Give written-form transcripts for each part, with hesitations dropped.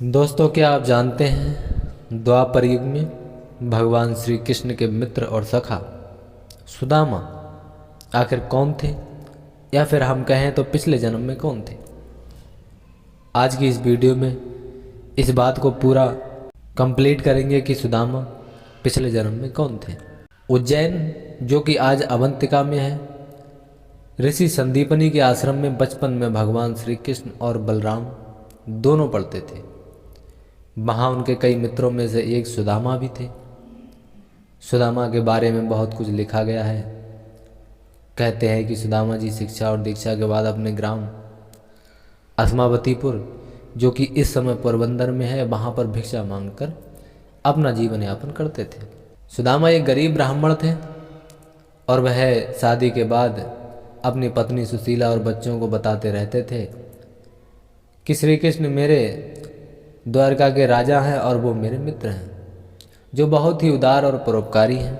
दोस्तों, क्या आप जानते हैं द्वापर युग में भगवान श्री कृष्ण के मित्र और सखा सुदामा आखिर कौन थे, या फिर हम कहें तो पिछले जन्म में कौन थे। आज की इस वीडियो में इस बात को पूरा कंप्लीट करेंगे कि सुदामा पिछले जन्म में कौन थे। उज्जैन, जो कि आज अवंतिका में है, ऋषि संदीपनी के आश्रम में बचपन में भगवान श्री कृष्ण और बलराम दोनों पढ़ते थे। वहाँ उनके कई मित्रों में से एक सुदामा भी थे। सुदामा के बारे में बहुत कुछ लिखा गया है। कहते हैं कि सुदामा जी शिक्षा और दीक्षा के बाद अपने ग्राम अस्मावतीपुर, जो कि इस समय पोरबंदर में है, वहाँ पर भिक्षा मांगकर अपना जीवन यापन करते थे। सुदामा एक गरीब ब्राह्मण थे और वह शादी के बाद अपनी पत्नी सुशीला और बच्चों को बताते रहते थे कि श्री कृष्ण मेरे द्वारका के राजा हैं और वो मेरे मित्र हैं, जो बहुत ही उदार और परोपकारी हैं।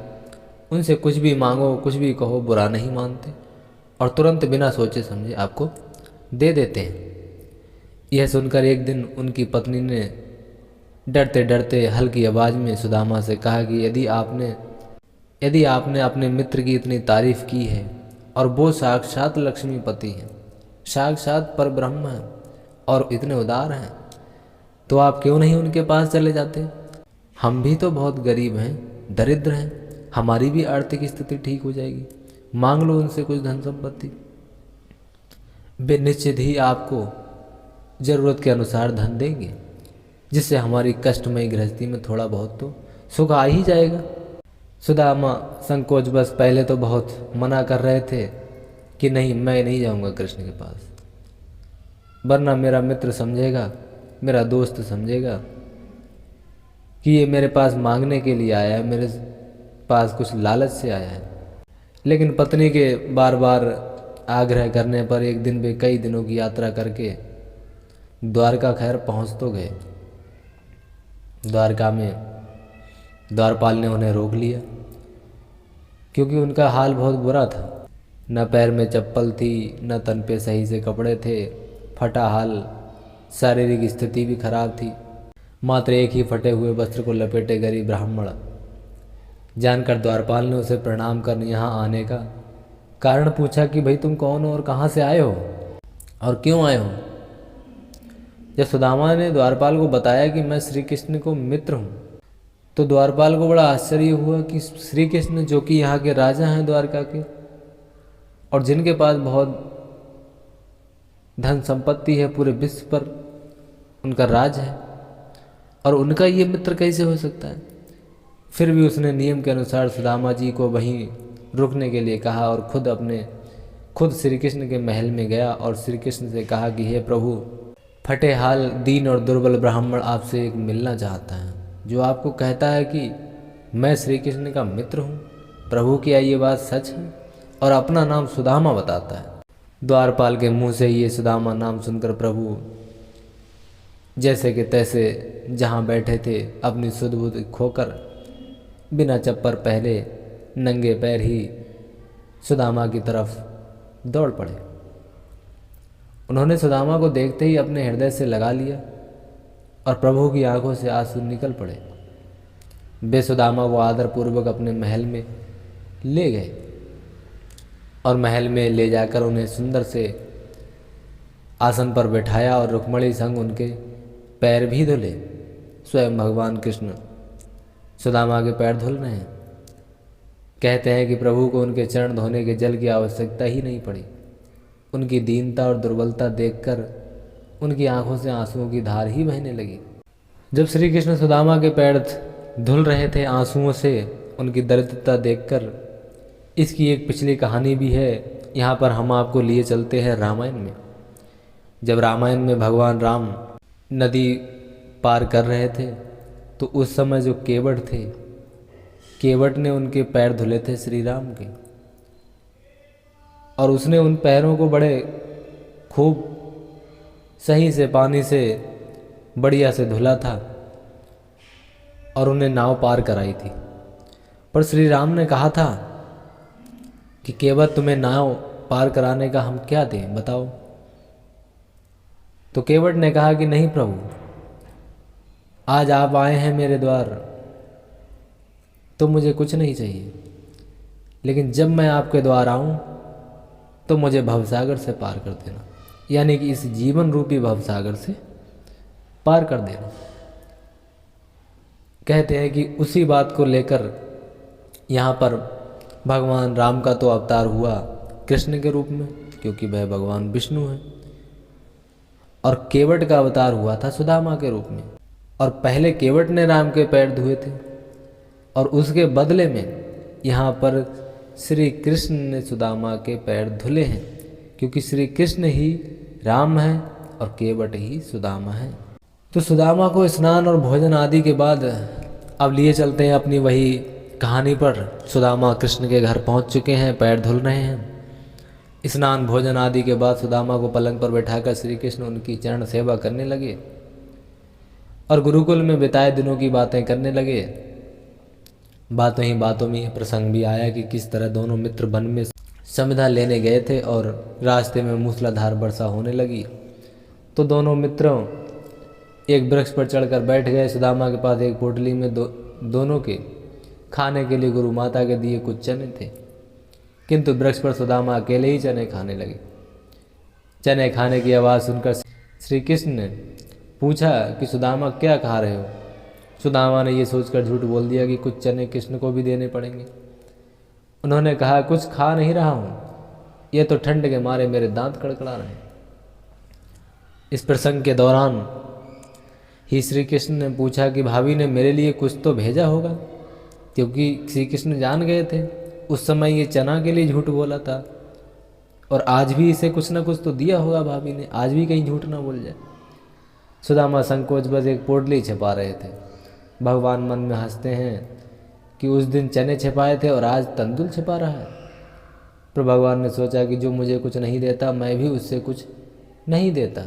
उनसे कुछ भी मांगो, कुछ भी कहो, बुरा नहीं मानते और तुरंत बिना सोचे समझे आपको दे देते हैं। यह सुनकर एक दिन उनकी पत्नी ने डरते डरते हल्की आवाज़ में सुदामा से कहा कि यदि आपने अपने मित्र की इतनी तारीफ की है और वो साक्षात लक्ष्मीपति हैं, साक्षात परब्रह्म हैं और इतने उदार हैं, तो आप क्यों नहीं उनके पास चले जाते। हम भी तो बहुत गरीब हैं, दरिद्र हैं, हमारी भी आर्थिक स्थिति ठीक हो जाएगी। मांग लो उनसे कुछ धन संपत्ति, वे निश्चित ही आपको ज़रूरत के अनुसार धन देंगे, जिससे हमारी कष्टमयी गृहस्थी में थोड़ा बहुत तो सुख आ ही जाएगा। सुदामा संकोच बस पहले तो बहुत मना कर रहे थे कि नहीं, मैं नहीं जाऊंगा कृष्ण के पास, वरना मेरा मित्र समझेगा, मेरा दोस्त समझेगा कि ये मेरे पास मांगने के लिए आया है, मेरे पास कुछ लालच से आया है। लेकिन पत्नी के बार बार आग्रह करने पर एक दिन वे कई दिनों की यात्रा करके द्वारका खैर पहुंच तो गए। द्वारका में द्वारपाल ने उन्हें रोक लिया, क्योंकि उनका हाल बहुत बुरा था। न पैर में चप्पल थी, न तन पे सही से कपड़े थे, फटा हाल, शारीरिक स्थिति भी खराब थी। मात्र एक ही फटे हुए वस्त्र को लपेटे गरीब ब्राह्मण जानकर द्वारपाल ने उसे प्रणाम कर यहाँ आने का कारण पूछा कि भाई तुम कौन हो और कहाँ से आए हो और क्यों आए हो। जब सुदामा ने द्वारपाल को बताया कि मैं श्री कृष्ण को मित्र हूँ, तो द्वारपाल को बड़ा आश्चर्य हुआ कि श्री कृष्ण, जो कि यहाँ के राजा हैं द्वारका के और जिनके पास बहुत धन संपत्ति है, पूरे विश्व पर उनका राज है, और उनका ये मित्र कैसे हो सकता है। फिर भी उसने नियम के अनुसार सुदामा जी को वहीं रुकने के लिए कहा और खुद श्री कृष्ण के महल में गया और श्री कृष्ण से कहा कि हे प्रभु, फटे हाल, दीन और दुर्बल ब्राह्मण आपसे एक मिलना चाहता है, जो आपको कहता है कि मैं श्री कृष्ण का मित्र हूँ। प्रभु, क्या ये बात सच है? और अपना नाम सुदामा बताता है। द्वारपाल के मुंह से ये सुदामा नाम सुनकर प्रभु जैसे कि तैसे जहाँ बैठे थे अपनी सुध बुध खोकर बिना चप्पल पहले नंगे पैर ही सुदामा की तरफ दौड़ पड़े। उन्होंने सुदामा को देखते ही अपने हृदय से लगा लिया और प्रभु की आंखों से आंसू निकल पड़े। वे सुदामा को आदरपूर्वक अपने महल में ले गए और महल में ले जाकर उन्हें सुंदर से आसन पर बैठाया और रुक्मणी संग उनके पैर भी धुले। स्वयं भगवान कृष्ण सुदामा के पैर धुल रहे हैं। कहते हैं कि प्रभु को उनके चरण धोने के जल की आवश्यकता ही नहीं पड़ी। उनकी दीनता और दुर्बलता देखकर उनकी आंखों से आंसुओं की धार ही बहने लगी। जब श्री कृष्ण सुदामा के पैर धुल रहे थे आंसुओं से, उनकी दरिद्रता देखकर, इसकी एक पिछली कहानी भी है, यहाँ पर हम आपको लिए चलते हैं रामायण में। जब रामायण में भगवान राम नदी पार कर रहे थे, तो उस समय जो केवट थे, केवट ने उनके पैर धुले थे श्री राम के, और उसने उन पैरों को बड़े खूब सही से पानी से बढ़िया से धुला था और उन्हें नाव पार कराई थी। पर श्री राम ने कहा था कि केवट, तुम्हें नाव पार कराने का हम क्या दें, बताओ। तो केवट ने कहा कि नहीं प्रभु, आज आप आए हैं मेरे द्वार तो मुझे कुछ नहीं चाहिए, लेकिन जब मैं आपके द्वार आऊं तो मुझे भवसागर से पार कर देना, यानी कि इस जीवन रूपी भवसागर से पार कर देना। कहते हैं कि उसी बात को लेकर यहाँ पर भगवान राम का तो अवतार हुआ कृष्ण के रूप में, क्योंकि वह भगवान विष्णु हैं, और केवट का अवतार हुआ था सुदामा के रूप में। और पहले केवट ने राम के पैर धुए थे और उसके बदले में यहाँ पर श्री कृष्ण ने सुदामा के पैर धुले हैं, क्योंकि श्री कृष्ण ही राम है और केवट ही सुदामा है। तो सुदामा को स्नान और भोजन आदि के बाद अब लिए चलते हैं अपनी वही कहानी पर। सुदामा कृष्ण के घर पहुंच चुके हैं, पैर धुल रहे हैं। स्नान भोजन आदि के बाद सुदामा को पलंग पर बैठाकर श्री कृष्ण उनकी चरण सेवा करने लगे और गुरुकुल में बिताए दिनों की बातें करने लगे। बातों ही बातों में यह प्रसंग भी आया कि किस तरह दोनों मित्र वन में संविधा लेने गए थे और रास्ते में मूसलाधार वर्षा होने लगी। तो दोनों मित्रों एक वृक्ष पर चढ़कर बैठ गए। सुदामा के पास एक पोटली में दोनों के खाने के लिए गुरु माता के दिए कुछ चने थे, किंतु वृक्ष पर सुदामा अकेले ही चने खाने लगे। चने खाने की आवाज़ सुनकर श्री कृष्ण ने पूछा कि सुदामा क्या खा रहे हो। सुदामा ने ये सोचकर झूठ बोल दिया कि कुछ चने कृष्ण को भी देने पड़ेंगे। उन्होंने कहा, कुछ खा नहीं रहा हूँ, ये तो ठंड के मारे मेरे दांत कड़कड़ा रहे हैं। इस प्रसंग के दौरान ही श्री कृष्ण ने पूछा कि भाभी ने मेरे लिए कुछ तो भेजा होगा, क्योंकि श्री कृष्ण जान गए थे उस समय ये चना के लिए झूठ बोला था और आज भी इसे कुछ ना कुछ तो दिया होगा भाभी ने, आज भी कहीं झूठ ना बोल जाए। सुदामा संकोच बस एक पोटली छिपा रहे थे। भगवान मन में हंसते हैं कि उस दिन चने छिपाए थे और आज तंदुल छिपा रहा है। पर भगवान ने सोचा कि जो मुझे कुछ नहीं देता मैं भी उससे कुछ नहीं देता,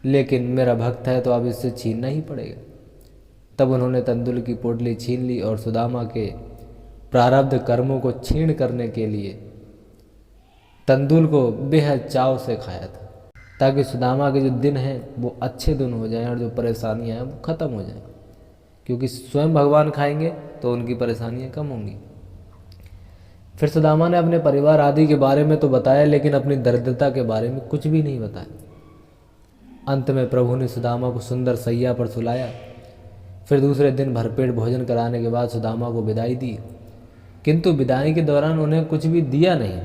लेकिन मेरा भक्त है तो अब इससे छीनना ही पड़ेगा। तब उन्होंने तंदुल की पोटली छीन ली और सुदामा के प्रारब्ध कर्मों को क्षीण करने के लिए तंदुल को बेहद चाव से खाया था, ताकि सुदामा के जो दिन हैं वो अच्छे दिन हो जाएं और जो परेशानियां हैं वो ख़त्म हो जाएं, क्योंकि स्वयं भगवान खाएंगे तो उनकी परेशानियां कम होंगी। फिर सुदामा ने अपने परिवार आदि के बारे में तो बताया, लेकिन अपनी दरिद्रता के बारे में कुछ भी नहीं बताया। अंत में प्रभु ने सुदामा को सुंदर सैया पर सुलाया। फिर दूसरे दिन भरपेट भोजन कराने के बाद सुदामा को विदाई दी, किंतु विदाई के दौरान उन्हें कुछ भी दिया नहीं।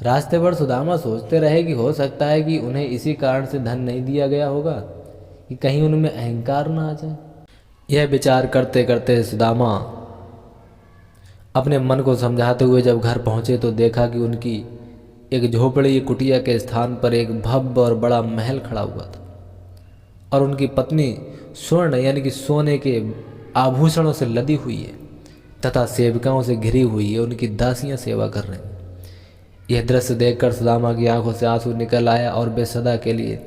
रास्ते पर सुदामा सोचते रहे कि हो सकता है कि उन्हें इसी कारण से धन नहीं दिया गया होगा कि कहीं उनमें अहंकार ना आ जाए। यह विचार करते करते सुदामा अपने मन को समझाते हुए जब घर पहुँचे तो देखा कि उनकी एक झोपड़ी कुटिया के स्थान पर एक भव्य और बड़ा महल खड़ा हुआ था और उनकी पत्नी स्वर्ण यानी कि सोने के आभूषणों से लदी हुई है तथा सेविकाओं से घिरी हुई है। उनकी दासियां सेवा कर रही हैं। यह दृश्य देखकर सुदामा की आंखों से आंसू निकल आया और वे सदा के लिए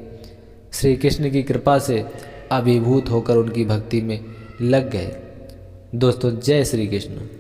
श्री कृष्ण की कृपा से अभिभूत होकर उनकी भक्ति में लग गए। दोस्तों, जय श्री कृष्ण।